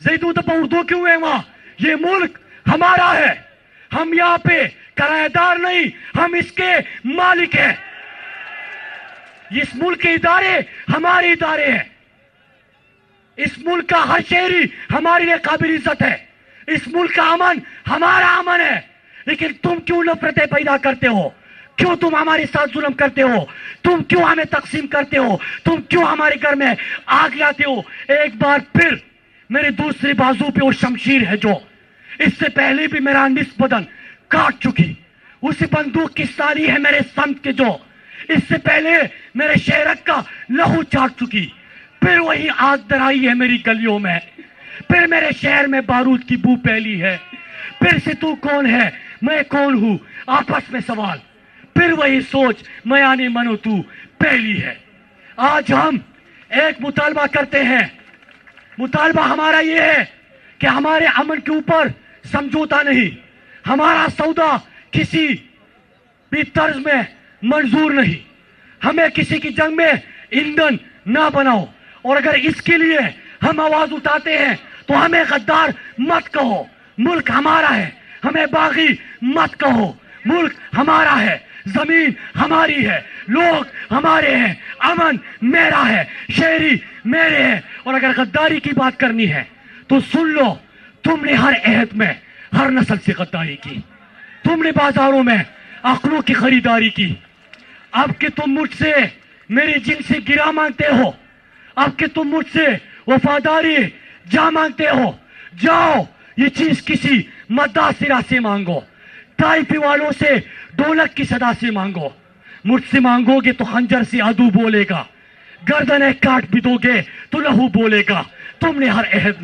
زیدو دپا اردو کیوں ہے وہاں؟ یہ ملک ہمارا ہے، ہم یہاں پہ کرایہ دار نہیں، ہم اس کے مالک ہیں۔ اس ملک کے ادارے ہمارے ادارے ہیں، اس ملک کا ہر شہری ہمارے لیے قابل عزت ہے، اس ملک کا امن ہمارا امن ہے۔ لیکن تم کیوں نفرتیں پیدا کرتے ہو؟ کیوں تم ہمارے ساتھ ظلم کرتے ہو؟ تم کیوں ہمیں تقسیم کرتے ہو؟ تم کیوں ہمارے گھر میں آگ لاتے ہو؟ ایک بار پھر میرے دوسری بازو پہ وہ شمشیر ہے جو اس سے پہلے بھی میرا نصف بدن کاٹ چکی، اسی بندوق کی ساری ہے میرے سمت کے جو اس سے پہلے میرے شہرک کا لہو چاٹ چکی، پھر وہی آگ درائی ہے میری گلیوں میں، پھر میرے شہر میں بارود کی بو پھیلی ہے، پھر سے تو کون ہے میں کون ہوں آپس میں سوال، پھر وہی سوچ میں آنے منو تو پہلی ہے۔ آج ہم ایک مطالبہ کرتے ہیں، مطالبہ ہمارا یہ ہے کہ ہمارے امن کے اوپر سمجھوتا نہیں، ہمارا سودا کسی بھی طرز میں منظور نہیں، ہمیں کسی کی جنگ میں ایندھن نہ بناؤ، اور اگر اس کے لیے ہم آواز اٹھاتے ہیں تو ہمیں غدار مت کہو، ملک ہمارا ہے، ہمیں باغی مت کہو، ملک ہمارا ہے، زمین ہماری ہے، لوگ ہمارے ہیں، امن میرا ہے، شہری میرے ہیں۔ اور اگر غداری کی بات کرنی ہے تو سن لو، تم نے ہر عہد میں ہر نسل سے غداری کی، تم نے بازاروں میں عقلوں کی خریداری کی، اب کہ تم مجھ سے میری جن سے گرا مانگتے ہو، اب کہ تم مجھ سے وفاداری جا مانگتے ہو، جاؤ یہ چیز کسی مداثرہ سے مانگو، طائفی والوں سے ڈھولک کی صدا سے مانگو، مجھ سے مانگو گے تو خنجر سے عدو بولے گا، گردنیں کاٹ بھی دو گے تو لہو بولے گا۔ تم نے ہر عہد